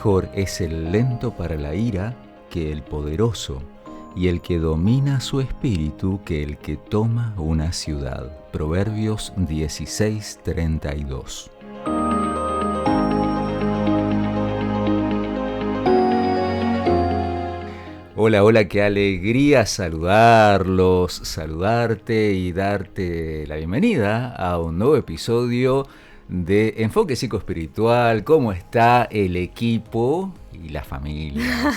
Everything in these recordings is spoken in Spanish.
Mejor es el lento para la ira que el poderoso, y el que domina su espíritu que el que toma una ciudad. Proverbios 16:32. Hola, hola, qué alegría saludarlos, saludarte y darte la bienvenida a un nuevo episodio de Enfoque Psicoespiritual. ¿Cómo está el equipo y la familia?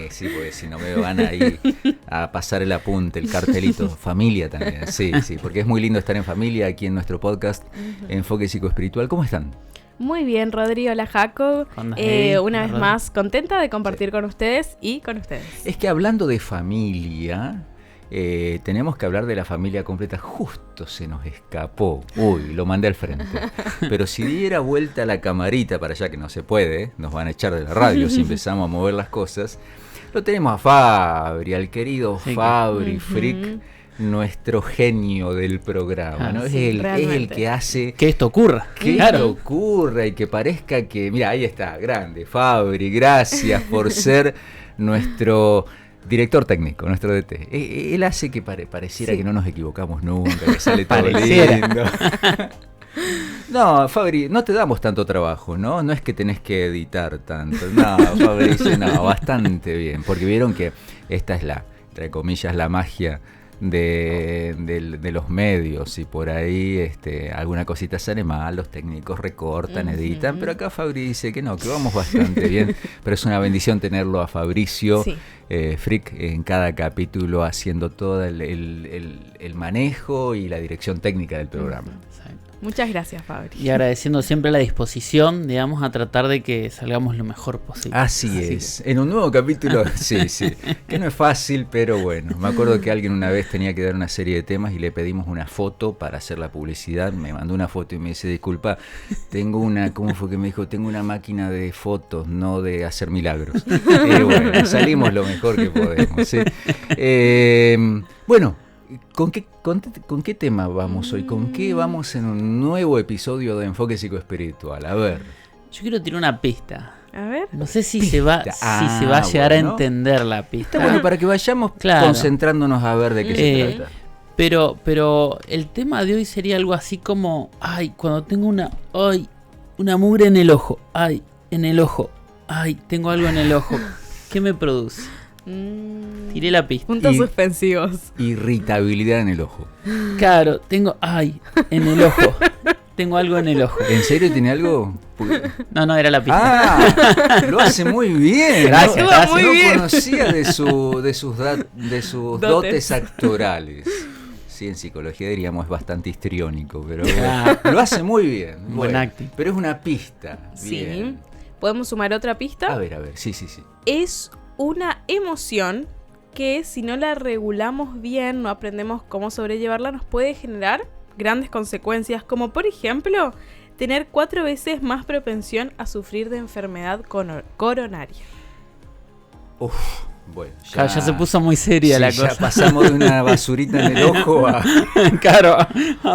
Sí, porque si no me van ahí a pasar el apunte, el cartelito. Familia también, sí, porque es muy lindo estar en familia aquí en nuestro podcast Enfoque Psicoespiritual. ¿Cómo están? Muy bien, Rodrigo, hola Jaco. Una vez más, contenta de compartir con ustedes y con ustedes. Es que hablando de familia, tenemos que hablar de la familia completa. Justo se nos escapó. Uy, lo mandé al frente. Pero si diera vuelta la camarita para allá, que no se puede, nos van a echar de la radio si empezamos a mover las cosas. Lo tenemos a Fabri, al querido Fabri Frick. Nuestro genio del programa, ¿no? Sí, es el que hace que esto ocurra. Que esto ocurra y que parezca que... Mira, ahí está, grande, Fabri, gracias por ser nuestro director técnico, nuestro DT. Él hace que pareciera que no nos equivocamos nunca, que sale todo lindo. No, Fabri, no te damos tanto trabajo, ¿no? No es que tenés que editar tanto. No, Fabri dice, no, bastante bien, porque vieron que esta es la, entre comillas, la magia de los medios, y por ahí alguna cosita sale mal, los técnicos recortan, editan, pero acá Fabri dice que no, que vamos bastante bien, pero es una bendición tenerlo a Fabricio Frick en cada capítulo haciendo todo el manejo y la dirección técnica del programa. Muchas gracias, Fabri. Y agradeciendo siempre la disposición, digamos, a tratar de que salgamos lo mejor posible. Así es. En un nuevo capítulo, sí, que no es fácil, pero bueno. Me acuerdo que alguien una vez tenía que dar una serie de temas y le pedimos una foto para hacer la publicidad. Me mandó una foto y me dice, disculpa, tengo una, ¿cómo fue que me dijo? Tengo una máquina de fotos, no de hacer milagros. Bueno, salimos lo mejor que podemos, ¿sí? Bueno, ¿Con qué tema vamos hoy? ¿Con qué vamos en un nuevo episodio de Enfoque Psicoespiritual? A ver. Yo quiero tirar una pista. A ver. No sé si se va a llegar a entender la pista. Está bueno, para que vayamos concentrándonos a ver de qué se trata. Pero el tema de hoy sería algo así como, cuando tengo una mugre en el ojo, tengo algo en el ojo, ¿qué me produce? Tiré la pista. Puntos suspensivos. Irritabilidad en el ojo. Claro, tengo en el ojo. Tengo algo en el ojo. ¿En serio tiene algo? No, era la pista. Lo hace muy bien. Gracias. No conocía de sus dotes actorales. Sí, en psicología diríamos es bastante histriónico, pero lo hace muy bien. Buen acting. Pero es una pista. Bien. ¿Podemos sumar otra pista? A ver, sí. Es una emoción que si no la regulamos bien, no aprendemos cómo sobrellevarla, nos puede generar grandes consecuencias, como por ejemplo, tener 4 veces más propensión a sufrir de enfermedad coronaria. Bueno, ya se puso muy seria la cosa. Ya pasamos de una basurita en el ojo a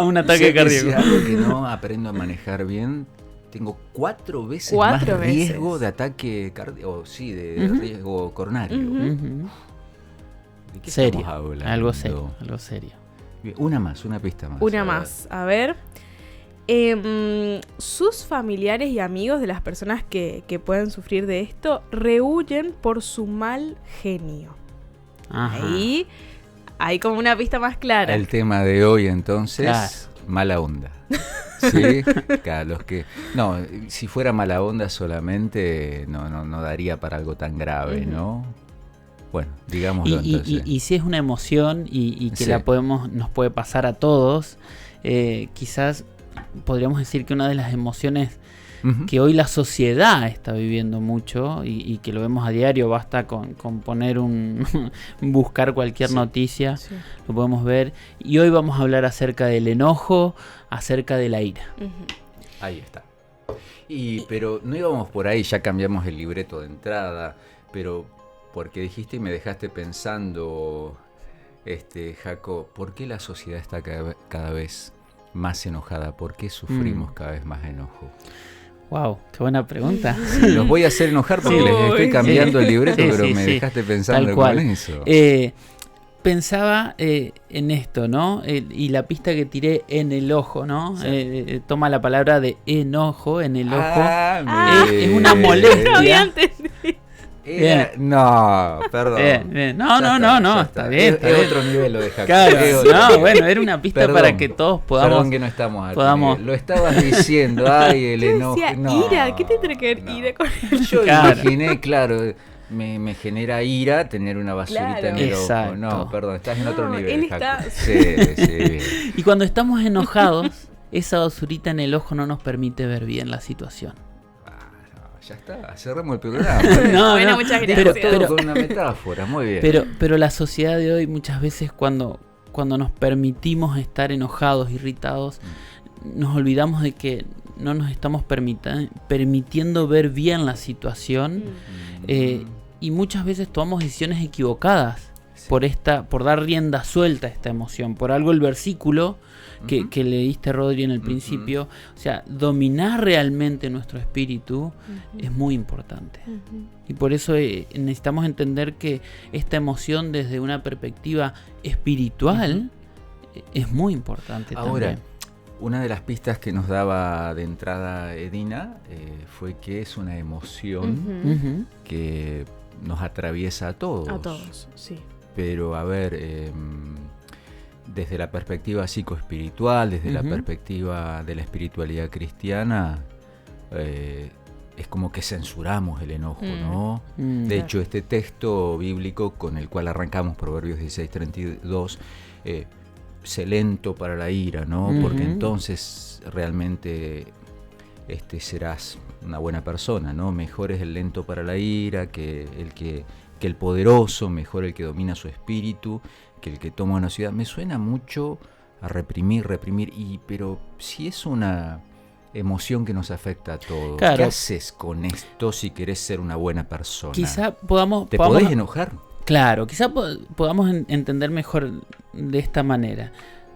un ataque cardíaco. Si es algo que no aprendo a manejar bien, tengo 4 veces más riesgo de ataque cardíaco, de riesgo coronario. ¿De qué serio, estamos hablando? Algo serio. Una pista más. Una más, a ver. Sus familiares y amigos de las personas que pueden sufrir de esto rehuyen por su mal genio. Ajá. Ahí hay como una pista más clara. El tema de hoy entonces, mala onda. Sí, claro, no, si fuera mala onda solamente no daría para algo tan grave, ¿no? Bueno, digámoslo entonces. Y si es una emoción y que nos puede pasar a todos, quizás podríamos decir que una de las emociones que hoy la sociedad está viviendo mucho y que lo vemos a diario, basta con poner buscar cualquier noticia, lo podemos ver. Y hoy vamos a hablar acerca del enojo, acerca de la ira. Ahí está. Pero no íbamos por ahí, ya cambiamos el libreto de entrada, pero porque dijiste y me dejaste pensando, Jaco, ¿por qué la sociedad está cada vez más enojada? ¿Por qué sufrimos cada vez más enojo? Wow, qué buena pregunta. Sí, los voy a hacer enojar porque les estoy cambiando el libreto, pero me dejaste pensando con eso. Pensaba en esto, ¿no? Y la pista que tiré en el ojo, ¿no? Sí. Toma la palabra de enojo en el ojo. Es una molestia. No, perdón. Bien. No, está bien. Es otro nivel lo de Jacob. Claro, bueno, era una pista para que todos podamos. Perdón que no estamos aquí. Lo estabas diciendo, el enojo. Ira, ¿qué te tiene que ver ira con él? Yo imaginé, claro. Me genera ira tener una basurita en el ojo. Exacto. No, perdón, estás en otro nivel. Él está... Sí, bien. Y cuando estamos enojados, esa basurita en el ojo no nos permite ver bien la situación. Ya está, cerramos el programa. Bueno, muchas gracias. Pero con una metáfora, muy bien. Pero la sociedad de hoy muchas veces cuando nos permitimos estar enojados, irritados, nos olvidamos de que no nos estamos permitiendo ver bien la situación y muchas veces tomamos decisiones equivocadas por dar rienda suelta a esta emoción. Por algo el versículo que leíste, Rodri, en el principio, o sea, dominar realmente nuestro espíritu es muy importante. Y por eso necesitamos entender que esta emoción desde una perspectiva espiritual es muy importante. Ahora, también. Una de las pistas que nos daba de entrada Edina fue que es una emoción que nos atraviesa a todos. A todos, sí. Pero a ver, desde la perspectiva psicoespiritual, desde la perspectiva de la espiritualidad cristiana, es como que censuramos el enojo, ¿no? De hecho, este texto bíblico con el cual arrancamos, Proverbios 16:32, sé lento para la ira, ¿no? Porque entonces realmente serás una buena persona, ¿no? Mejor es el lento para la ira que el poderoso, mejor el que domina su espíritu, que el que toma una ciudad. Me suena mucho a reprimir, pero si es una emoción que nos afecta a todos, claro. ¿Qué haces con esto si querés ser una buena persona? Quizá ¿Te podamos podés enojar? Claro, quizá podamos entender mejor de esta manera.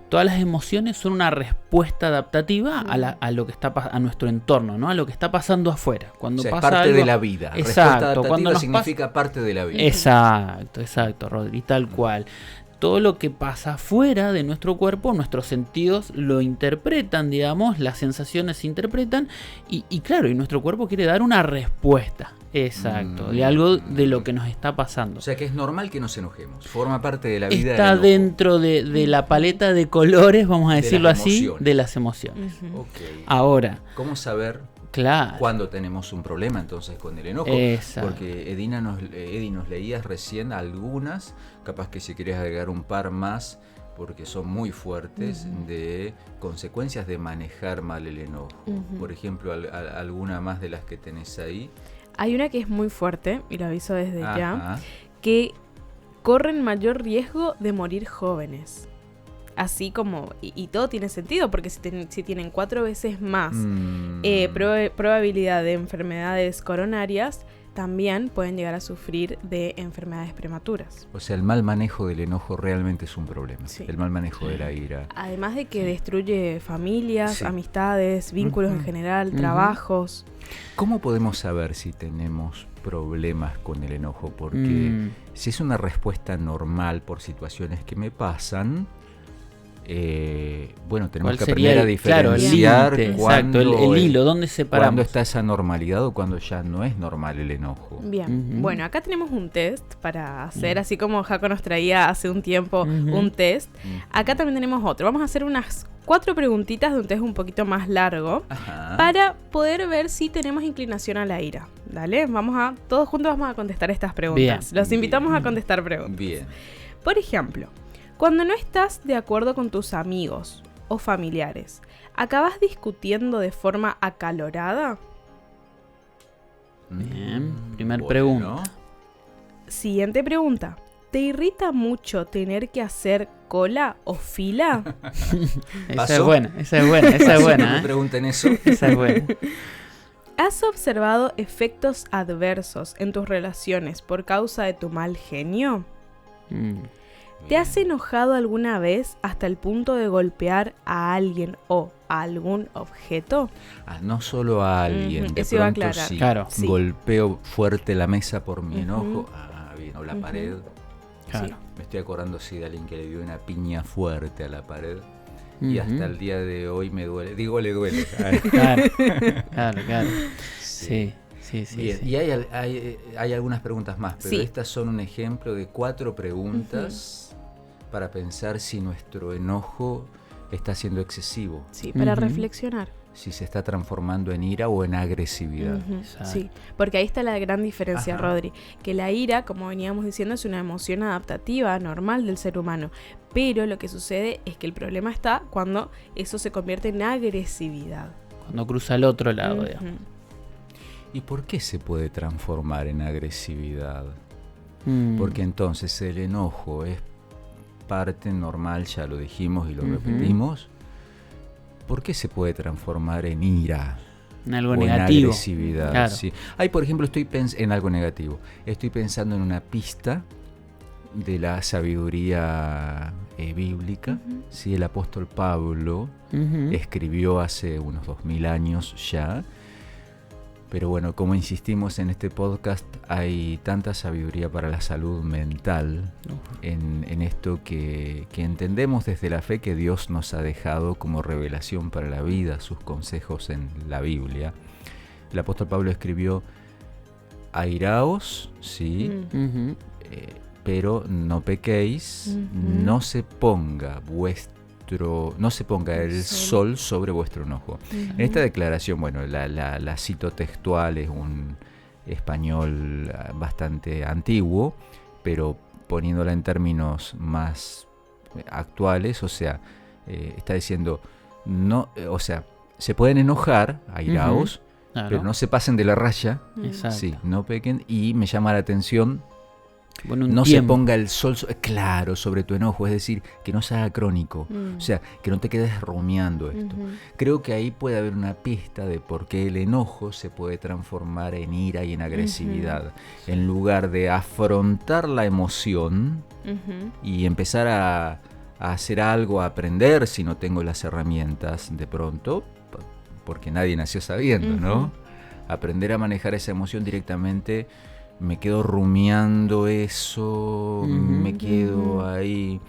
Todas las emociones son una respuesta adaptativa a lo que está a nuestro entorno, ¿no? A lo que está pasando afuera. Cuando pasa parte algo, de la vida. Exacto. Respuesta adaptativa Cuando significa parte de la vida. Exacto, Rodri, tal cual. Todo lo que pasa fuera de nuestro cuerpo, nuestros sentidos lo interpretan, digamos, las sensaciones se interpretan y claro, y nuestro cuerpo quiere dar una respuesta. Exacto, de algo de lo que nos está pasando. O sea que es normal que nos enojemos, forma parte de la vida. Está dentro de la paleta de colores, vamos a decirlo así, de las emociones. Okay. Ahora, ¿cómo saber cuándo tenemos un problema entonces con el enojo? Exacto. Porque Edi nos leías recién algunas, capaz que si querés agregar un par más, porque son muy fuertes, de consecuencias de manejar mal el enojo. Por ejemplo, alguna más de las que tenés ahí. Hay una que es muy fuerte, y lo aviso desde ya, que corren mayor riesgo de morir jóvenes. Así como, y todo tiene sentido, porque si tienen 4 veces más probabilidad de enfermedades coronarias, también pueden llegar a sufrir de enfermedades prematuras. O sea, el mal manejo del enojo realmente es un problema. Sí. El mal manejo de la ira. Además de que destruye familias, amistades, vínculos en general, trabajos. ¿Cómo podemos saber si tenemos problemas con el enojo? Porque si es una respuesta normal por situaciones que me pasan, tenemos que aprender a diferenciar el hilo, ¿dónde separamos? Cuándo está esa normalidad o cuando ya no es normal el enojo. Bien, bueno, acá tenemos un test para hacer, así como Jaco nos traía hace un tiempo un test. Acá también tenemos otro. Vamos a hacer unas 4 preguntitas de un test un poquito más largo para poder ver si tenemos inclinación a la ira. Dale, todos juntos vamos a contestar estas preguntas. Los invitamos a contestar preguntas. Bien. Por ejemplo, cuando no estás de acuerdo con tus amigos o familiares, ¿acabas discutiendo de forma acalorada? Bien, pregunta. Siguiente pregunta. ¿Te irrita mucho tener que hacer cola o fila? Esa es buena. Me pregunten eso. Esa es buena. ¿Has observado efectos adversos en tus relaciones por causa de tu mal genio? ¿Te has enojado alguna vez hasta el punto de golpear a alguien o a algún objeto? No solo a alguien. De Eso iba a pronto, aclarar. si Claro. golpeo fuerte la mesa por mi enojo, bien, o la pared. Claro. Sí. Me estoy acordando de alguien que le dio una piña fuerte a la pared. Y hasta el día de hoy me duele. Digo, le duele. Claro. Sí. Bien. Y hay algunas preguntas más, pero Sí. estas son un ejemplo de 4 preguntas para pensar si nuestro enojo está siendo excesivo, Sí, para reflexionar. si se está transformando en ira o en agresividad. Sí, porque ahí está la gran diferencia, Ajá. Rodri, que la ira, como veníamos diciendo, es una emoción adaptativa, normal del ser humano, pero lo que sucede es que el problema está cuando eso se convierte en agresividad. Cuando cruza al otro lado, digamos. ¿Y por qué se puede transformar en agresividad? Porque entonces el enojo es parte normal, ya lo dijimos y lo repetimos. ¿Por qué se puede transformar en ira? En algo o negativo. En agresividad. Claro. Sí. Por ejemplo, en algo negativo. Estoy pensando en una pista de la sabiduría bíblica. Sí, el apóstol Pablo escribió hace unos 2000 años ya. Pero bueno, como insistimos en este podcast, hay tanta sabiduría para la salud mental en esto que entendemos desde la fe que Dios nos ha dejado como revelación para la vida, sus consejos en la Biblia. El apóstol Pablo escribió: airaos, sí, pero no pequéis, no se ponga el sol sobre vuestro enojo. En esta declaración, bueno, la cito textual, es un español bastante antiguo, pero poniéndola en términos más actuales, o sea, está diciendo, se pueden enojar, airaos, Claro. pero no se pasen de la raya, Exacto. sí, no pequen, y me llama la atención, Bueno, no se ponga el sol claro sobre tu enojo, es decir, que no se haga crónico, o sea, que no te quedes rumiando esto. Creo que ahí puede haber una pista de por qué el enojo se puede transformar en ira y en agresividad. En lugar de afrontar la emoción y empezar a hacer algo, a aprender si no tengo las herramientas de pronto, porque nadie nació sabiendo, ¿no? Aprender a manejar esa emoción directamente. Me quedo rumiando eso, me quedo ahí,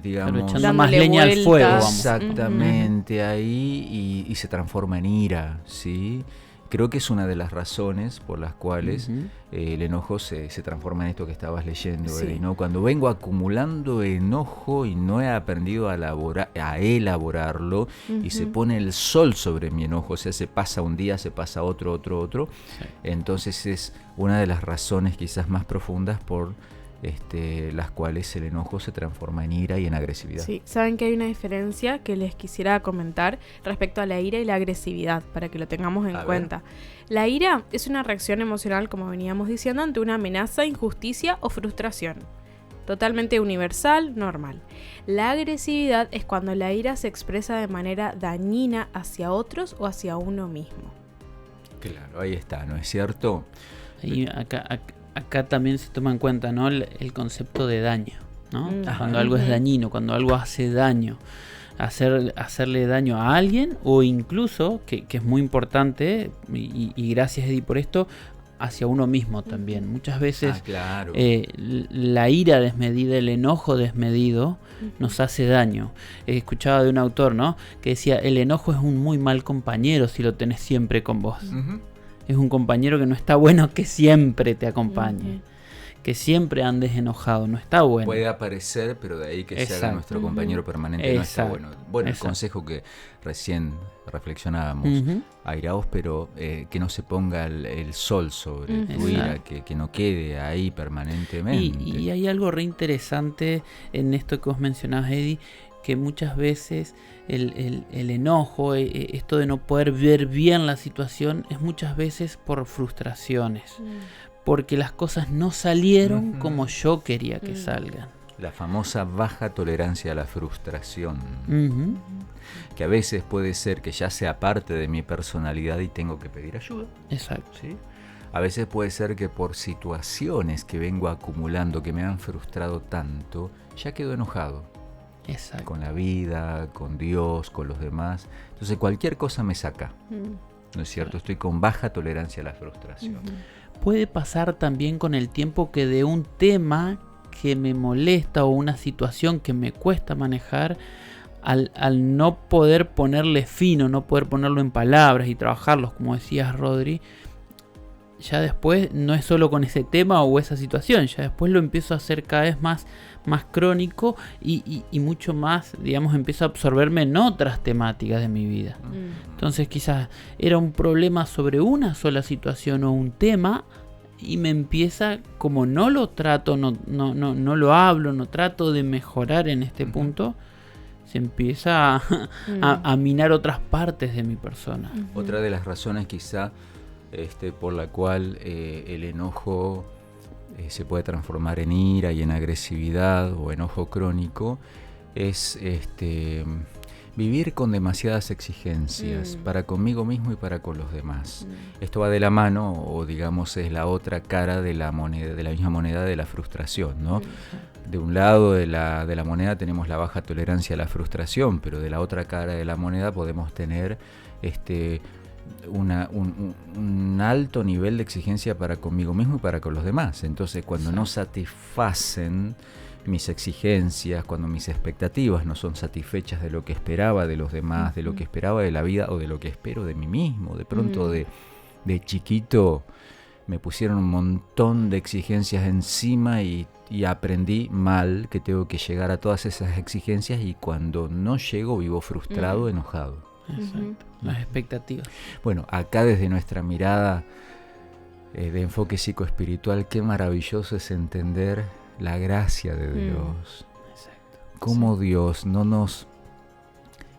digamos... echando más leña al fuego, vamos. Exactamente, ahí, y se transforma en ira, ¿sí? Creo que es una de las razones por las cuales el enojo se transforma en esto que estabas leyendo, Sí. ¿no? Cuando vengo acumulando enojo y no he aprendido a elaborarlo, y se pone el sol sobre mi enojo, o sea, se pasa un día, se pasa otro, Sí. entonces es una de las razones quizás más profundas por las cuales el enojo se transforma en ira y en agresividad. Sí, saben que hay una diferencia que les quisiera comentar respecto a la ira y la agresividad, para que lo tengamos en cuenta. La ira es una reacción emocional, como veníamos diciendo, ante una amenaza, injusticia o frustración. Totalmente universal, normal. La agresividad es cuando la ira se expresa de manera dañina hacia otros o hacia uno mismo. Claro, ahí está, ¿no es cierto? Y acá también se toma en cuenta, ¿no? el concepto de daño, ¿no? Cuando algo es dañino, cuando algo hace daño, hacerle daño a alguien, o incluso, que es muy importante, y gracias Eddie por esto, hacia uno mismo también. Muchas veces claro. La ira desmedida, el enojo desmedido nos hace daño. Escuchaba de un autor, ¿no? Que decía: el enojo es un muy mal compañero si lo tenés siempre con vos. Es un compañero que no está bueno que siempre te acompañe. Que siempre andes enojado, no está bueno. Puede aparecer, pero de ahí que se haga nuestro compañero permanente no está bueno. Bueno, el consejo que recién reflexionábamos, airaos, pero que no se ponga el sol sobre tu ira, que no quede ahí permanentemente. Y hay algo re interesante en esto que vos mencionabas, Eddie, que muchas veces el enojo, esto de no poder ver bien la situación, es muchas veces por frustraciones. Porque las cosas no salieron como yo quería que salgan. La famosa baja tolerancia a la frustración. Que a veces puede ser que ya sea parte de mi personalidad y tengo que pedir ayuda. Exacto. ¿Sí? A veces puede ser que por situaciones que vengo acumulando, que me han frustrado tanto, ya quedo enojado. Exacto. Con la vida, con Dios, con los demás. Entonces cualquier cosa me saca. ¿No es cierto? Estoy con baja tolerancia a la frustración. Puede pasar también con el tiempo que de un tema que me molesta o una situación que me cuesta manejar, al no poder ponerle fin o no poder ponerlo en palabras y trabajarlos, como decías, Rodri, ya después no es solo con ese tema o esa situación, ya después lo empiezo a hacer cada vez más crónico y mucho más, digamos, empiezo a absorberme en otras temáticas de mi vida. Entonces quizás era un problema sobre una sola situación o un tema y me empieza, como no lo trato, no lo hablo, no trato de mejorar en este punto, se empieza a minar otras partes de mi persona. Otra de las razones quizá por la cual el enojo se puede transformar en ira y en agresividad o enojo crónico es vivir con demasiadas exigencias para conmigo mismo y para con los demás. Esto va de la mano, o digamos es la otra cara de la moneda, de la misma moneda de la frustración, ¿no? De un lado de la moneda tenemos la baja tolerancia a la frustración, pero de la otra cara de la moneda podemos tener un alto nivel de exigencia para conmigo mismo y para con los demás. Entonces, cuando no satisfacen mis exigencias, cuando mis expectativas no son satisfechas de lo que esperaba de los demás, de lo que esperaba de la vida o de lo que espero de mí mismo, de pronto de chiquito me pusieron un montón de exigencias encima y aprendí mal que tengo que llegar a todas esas exigencias, y cuando no llego vivo frustrado, enojado. Exacto. Las expectativas. Bueno, acá desde nuestra mirada de enfoque psicoespiritual, qué maravilloso es entender la gracia de Dios. Exacto. Cómo Dios no nos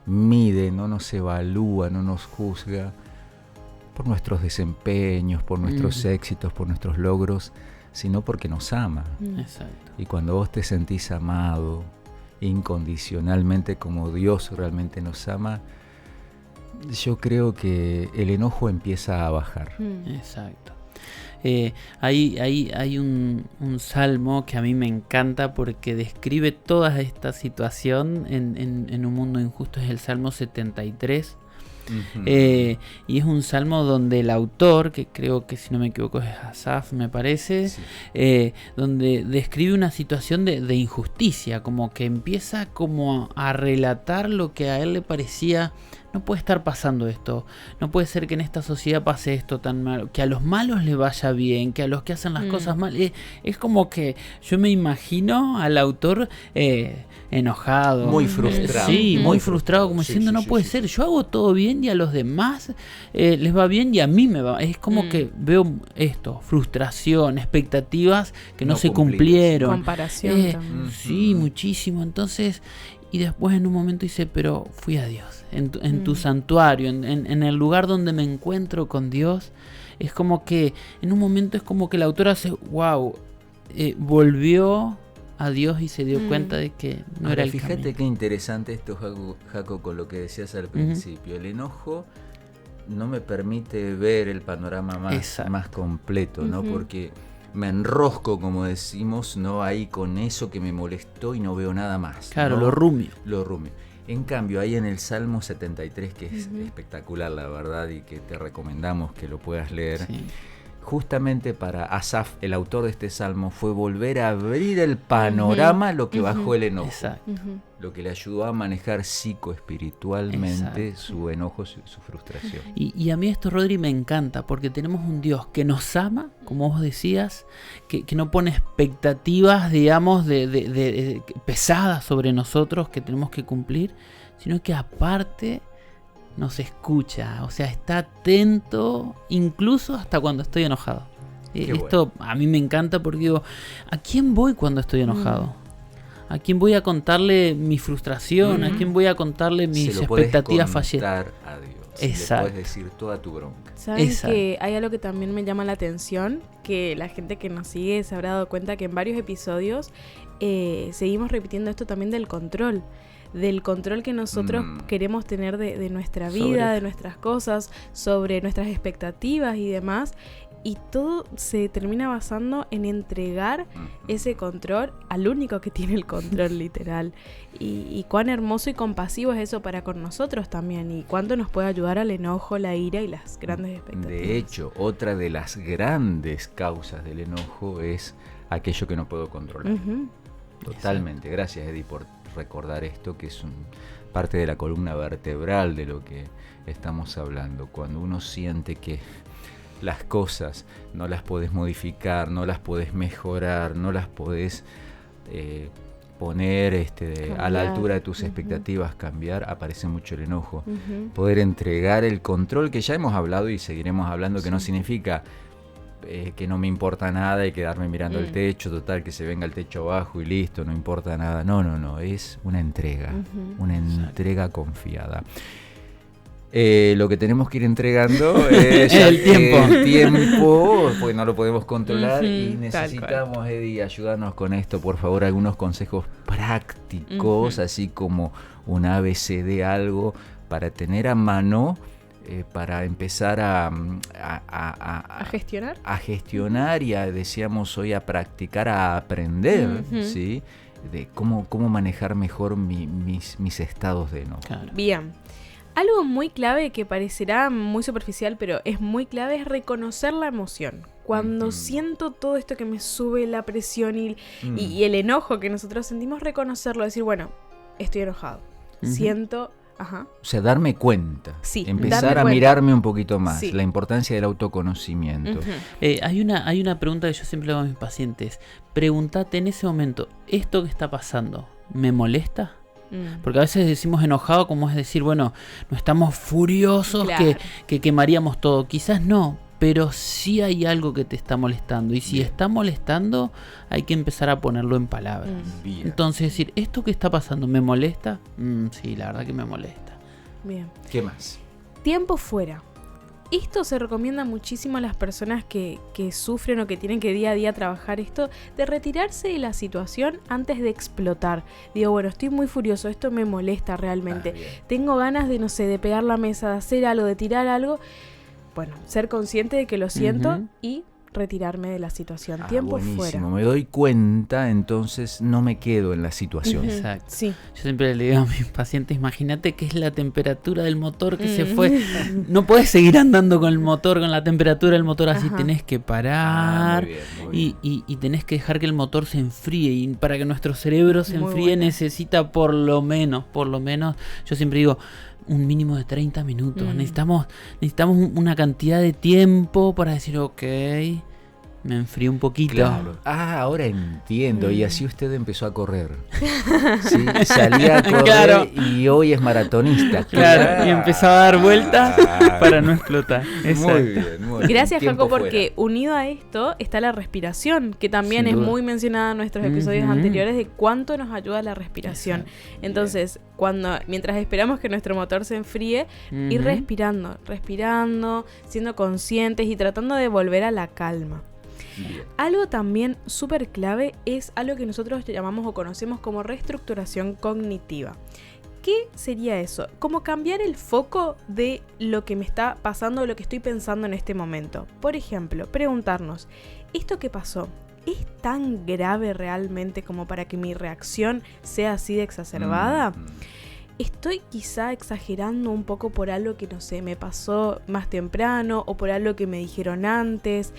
mide, no nos evalúa, no nos juzga por nuestros desempeños, por nuestros éxitos, por nuestros logros, sino porque nos ama. Exacto. Y cuando vos te sentís amado incondicionalmente como Dios realmente nos ama, yo creo que el enojo empieza a bajar. Exacto. Hay un salmo que a mí me encanta porque describe toda esta situación en un mundo injusto. Es el Salmo 73. Y es un salmo donde el autor, que creo que si no me equivoco es Asaf, me parece, donde describe una situación de injusticia, como que empieza como a relatar lo que a él le parecía: no puede estar pasando esto, no puede ser que en esta sociedad pase esto tan malo, que a los malos les vaya bien, que a los que hacen las cosas mal. Es como que yo me imagino al autor enojado, muy frustrado, muy frustrado, como diciendo no puede ser, yo hago todo bien y a los demás les va bien y a mí me va. Es como que veo esto, frustración, expectativas que no se cumplieron, comparación también. Sí, muchísimo. Entonces, y después en un momento dice, pero fui a Dios, en tu santuario, en el lugar donde me encuentro con Dios. Es como que en un momento es como que el autor hace, wow, volvió a Dios y se dio cuenta de que no era el camino. Fíjate qué interesante esto, Jaco, con lo que decías al principio. El enojo no me permite ver el panorama más completo, ¿no? Porque me enrosco, como decimos, ¿no? Ahí con eso que me molestó y no veo nada más. Claro, ¿no? Lo rumio. En cambio, ahí en el Salmo 73, que es espectacular, la verdad, y que te recomendamos que lo puedas leer, justamente para Asaf, el autor de este salmo, fue volver a abrir el panorama lo que bajó el enojo. Exacto. Lo que le ayudó a manejar psicoespiritualmente su enojo, su frustración. Y a mí esto, Rodri, me encanta, porque tenemos un Dios que nos ama, como vos decías, que no pone expectativas, digamos, de pesadas sobre nosotros que tenemos que cumplir, sino que aparte nos escucha, o sea, está atento incluso hasta cuando estoy enojado. Esto a mí me encanta porque digo, ¿a quién voy cuando estoy enojado? ¿A quién voy a contarle mi frustración? ¿A quién voy a contarle mis expectativas fallidas? A Dios. Exacto. Le puedes decir toda tu bronca. ¿Saben que hay algo que también me llama la atención? Que la gente que nos sigue se habrá dado cuenta que en varios episodios seguimos repitiendo esto también del control que nosotros queremos tener de nuestra vida, de nuestras cosas, sobre nuestras expectativas y demás. y todo se termina basando en entregar ese control al único que tiene el control literal. Y cuán hermoso y compasivo es eso para con nosotros también, y cuánto nos puede ayudar al enojo, la ira y las grandes expectativas. De hecho, otra de las grandes causas del enojo es aquello que no puedo controlar. Totalmente. Gracias, Eddie, por recordar esto, que es parte de la columna vertebral de lo que estamos hablando. Cuando uno siente que las cosas no las podés modificar, no las podés mejorar, no las podés poner a la altura de tus expectativas, cambiar, aparece mucho el enojo. Poder entregar el control, que ya hemos hablado y seguiremos hablando, que no significa que no me importa nada y quedarme mirando el techo, total, que se venga el techo abajo y listo, no importa nada. No, es una entrega, una entrega confiada. Lo que tenemos que ir entregando es el tiempo, pues no lo podemos controlar y necesitamos, Eddie, ayudarnos con esto, por favor, algunos consejos prácticos, así como un ABC de algo para tener a mano, para empezar a gestionar. A gestionar y decíamos hoy, a practicar, a aprender, ¿sí? De cómo manejar mejor mis estados de enojo. Claro. Bien. Algo muy clave que parecerá muy superficial, pero es muy clave, es reconocer la emoción. Cuando siento todo esto que me sube la presión y el enojo que nosotros sentimos, reconocerlo, decir, bueno, estoy enojado. Siento... O sea, darme cuenta. Sí, empezar a mirarme un poquito más. Sí. La importancia del autoconocimiento. Hay una pregunta que yo siempre hago a mis pacientes. Pregúntate en ese momento, ¿esto que está pasando me molesta? Porque a veces decimos enojado como es decir, bueno, no estamos furiosos, claro, que quemaríamos todo. Quizás no, pero sí hay algo que te está molestando. Y si está molestando, hay que empezar a ponerlo en palabras. Entonces decir, ¿esto que está pasando me molesta? Sí, la verdad que me molesta. Bien. ¿Qué más? Tiempo fuera. Esto se recomienda muchísimo a las personas que sufren o que tienen que día a día trabajar esto, de retirarse de la situación antes de explotar. Digo, bueno, estoy muy furioso, esto me molesta realmente. Tengo ganas de, no sé, de pegar la mesa, de hacer algo, de tirar algo. Bueno, ser consciente de que lo siento y retirarme de la situación. Tiempo buenísimo. Fuera. Me doy cuenta, entonces no me quedo en la situación. Exacto. Sí. Yo siempre le digo a mis pacientes, imagínate que es la temperatura del motor que se fue. No puedes seguir andando con el motor, con la temperatura del motor así. Tenés que parar muy bien. Y tenés que dejar que el motor se enfríe. Y para que nuestro cerebro se enfríe necesita por lo menos, yo siempre digo, un mínimo de 30 minutos. Necesitamos una cantidad de tiempo para decir, ok, me enfrío un poquito. Claro. Ahora entiendo. Y así usted empezó a correr. ¿Sí? Salía a correr y hoy es maratonista. Claro, y empezó a dar vueltas para no explotar. Muy bien. Gracias, Jaco, porque unido a esto está la respiración, que también es muy mencionada en nuestros episodios anteriores, de cuánto nos ayuda la respiración. Exacto. Entonces, mientras esperamos que nuestro motor se enfríe, ir respirando, siendo conscientes y tratando de volver a la calma. Bien. Algo también súper clave es algo que nosotros llamamos o conocemos como reestructuración cognitiva. ¿Qué sería eso? Como cambiar el foco de lo que me está pasando, o lo que estoy pensando en este momento. Por ejemplo, preguntarnos, ¿esto que pasó es tan grave realmente como para que mi reacción sea así de exacerbada? ¿Estoy quizá exagerando un poco por algo que, no sé, me pasó más temprano o por algo que me dijeron antes?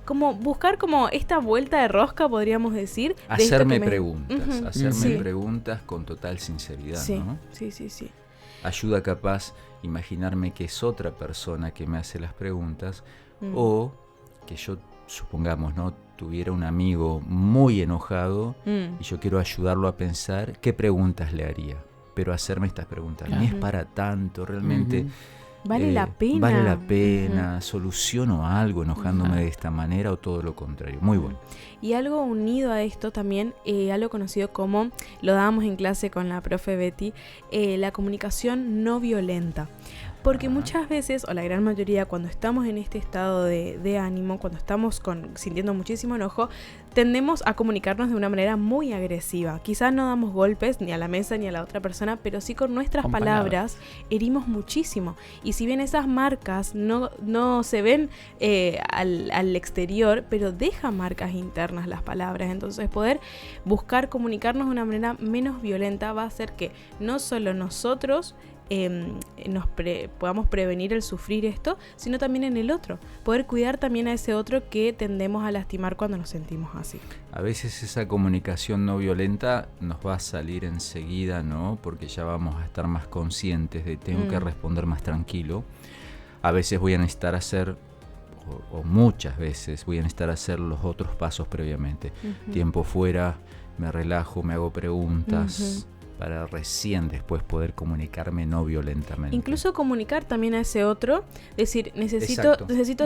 Como buscar como esta vuelta de rosca, podríamos decir. Hacerme preguntas con total sinceridad, ¿no? Sí. Ayuda capaz imaginarme que es otra persona que me hace las preguntas, o que yo, supongamos, ¿no?, tuviera un amigo muy enojado y yo quiero ayudarlo a pensar qué preguntas le haría. Pero hacerme estas preguntas, ¿no es para tanto? Realmente... ¿Vale la pena? ¿Soluciono algo enojándome de esta manera o todo lo contrario? Muy bueno. Y algo unido a esto también, algo conocido como, lo dábamos en clase con la profe Betty, la comunicación no violenta. Porque muchas veces, o la gran mayoría, cuando estamos en este estado de ánimo, cuando estamos sintiendo muchísimo enojo, tendemos a comunicarnos de una manera muy agresiva. Quizás no damos golpes ni a la mesa ni a la otra persona, pero sí con nuestras palabras herimos muchísimo. Y si bien esas marcas no se ven al exterior, pero dejan marcas internas las palabras. Entonces poder buscar comunicarnos de una manera menos violenta va a hacer que no solo nosotros podamos prevenir el sufrir esto, sino también en el otro, poder cuidar también a ese otro que tendemos a lastimar cuando nos sentimos así. A veces esa comunicación no violenta nos va a salir enseguida, ¿no? Porque ya vamos a estar más conscientes de tengo que responder más tranquilo. A veces voy a necesitar hacer, o muchas veces voy a necesitar hacer los otros pasos previamente. Tiempo fuera, me relajo, me hago preguntas, para recién después poder comunicarme no violentamente. Incluso comunicar también a ese otro, decir, necesito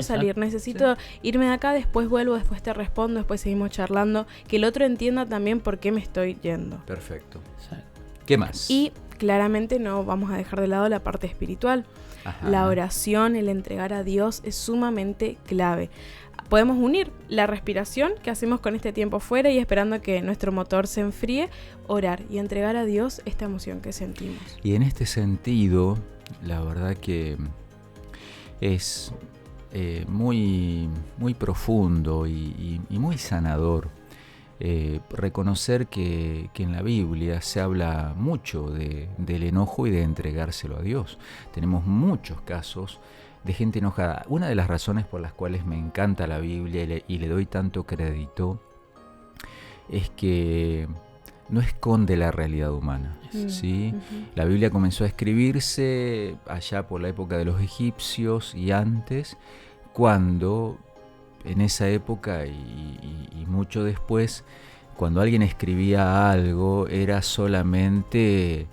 salir, necesito irme de acá, después vuelvo, después te respondo, después seguimos charlando, que el otro entienda también por qué me estoy yendo. Perfecto. ¿Qué más? Y claramente no vamos a dejar de lado la parte espiritual. La oración, el entregar a Dios es sumamente clave. Podemos unir la respiración que hacemos con este tiempo fuera y esperando que nuestro motor se enfríe, orar y entregar a Dios esta emoción que sentimos. Y en este sentido, la verdad que es muy, muy profundo y muy sanador reconocer que en la Biblia se habla mucho del enojo y de entregárselo a Dios. Tenemos muchos casos de gente enojada. Una de las razones por las cuales me encanta la Biblia y le doy tanto crédito es que no esconde la realidad humana, ¿sí? La Biblia comenzó a escribirse allá por la época de los egipcios y antes, cuando en esa época y mucho después, cuando alguien escribía algo, era solamente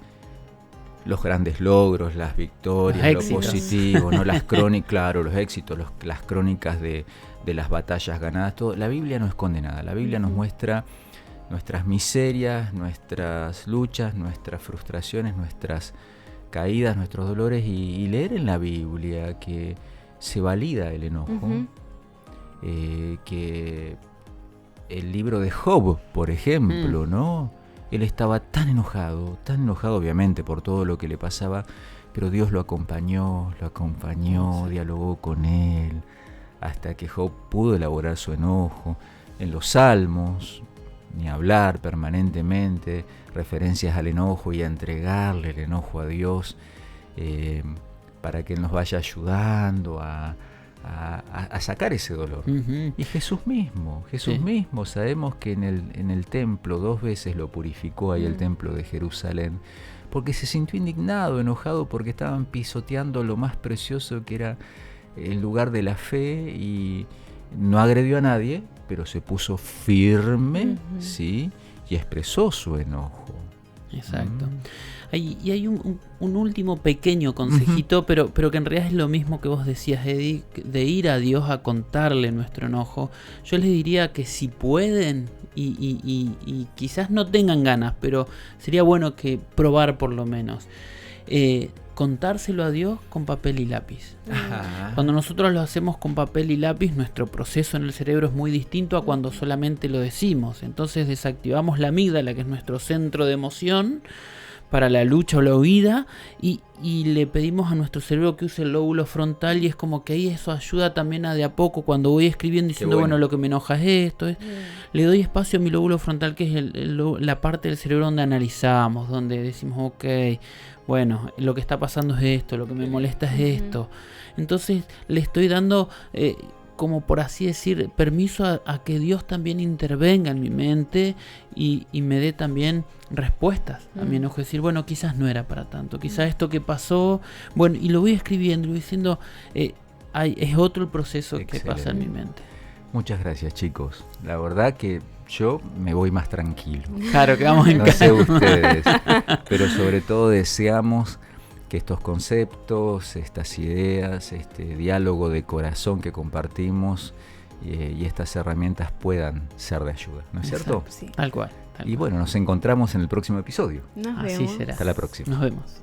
los grandes logros, las victorias, lo positivo, ¿no? Las crónicas, claro, los éxitos, las crónicas de las batallas ganadas, todo. La Biblia no esconde nada. La Biblia nos muestra nuestras miserias, nuestras luchas, nuestras frustraciones, nuestras caídas, nuestros dolores, y leer en la Biblia que se valida el enojo, que el libro de Job, por ejemplo, ¿no? Él estaba tan enojado obviamente por todo lo que le pasaba, pero Dios lo acompañó, dialogó con él, hasta que Job pudo elaborar su enojo. En los Salmos, ni hablar, permanentemente, referencias al enojo y a entregarle el enojo a Dios, para que Él nos vaya ayudando a sacar ese dolor. Y Jesús mismo, sabemos que en el templo 2 veces lo purificó ahí el templo de Jerusalén, porque se sintió indignado, enojado, porque estaban pisoteando lo más precioso que era el lugar de la fe, y no agredió a nadie, pero se puso firme, ¿sí? Y expresó su enojo. Exacto. Y hay un último pequeño consejito, pero que en realidad es lo mismo que vos decías, Eddie, de ir a Dios a contarle nuestro enojo. Yo les diría que si pueden, y quizás no tengan ganas, pero sería bueno que probar por lo menos, contárselo a Dios con papel y lápiz. Cuando nosotros lo hacemos con papel y lápiz, nuestro proceso en el cerebro es muy distinto a cuando solamente lo decimos. Entonces desactivamos la amígdala, que es nuestro centro de emoción para la lucha o la huida, y le pedimos a nuestro cerebro que use el lóbulo frontal, y es como que ahí eso ayuda también a de a poco, cuando voy escribiendo diciendo, bueno, lo que me enoja es esto, le doy espacio a mi lóbulo frontal, que es la parte del cerebro donde analizamos, donde decimos, ok, bueno, lo que está pasando es esto, lo que me molesta es esto. Entonces le estoy dando, como por así decir, permiso a que Dios también intervenga en mi mente y me dé también respuestas a mi enojo. Decir, bueno, quizás no era para tanto, quizás esto que pasó, bueno, y lo voy escribiendo y voy diciendo, es otro el proceso que pasa en mi mente. Muchas gracias, chicos. La verdad que yo me voy más tranquilo. Claro, que vamos en casa. No sé ustedes, pero sobre todo deseamos que estos conceptos, estas ideas, este diálogo de corazón que compartimos y estas herramientas puedan ser de ayuda, ¿no es cierto? Sí. Tal cual. Y bueno, nos encontramos en el próximo episodio. Nos Así vemos. será. Hasta la próxima. Nos vemos.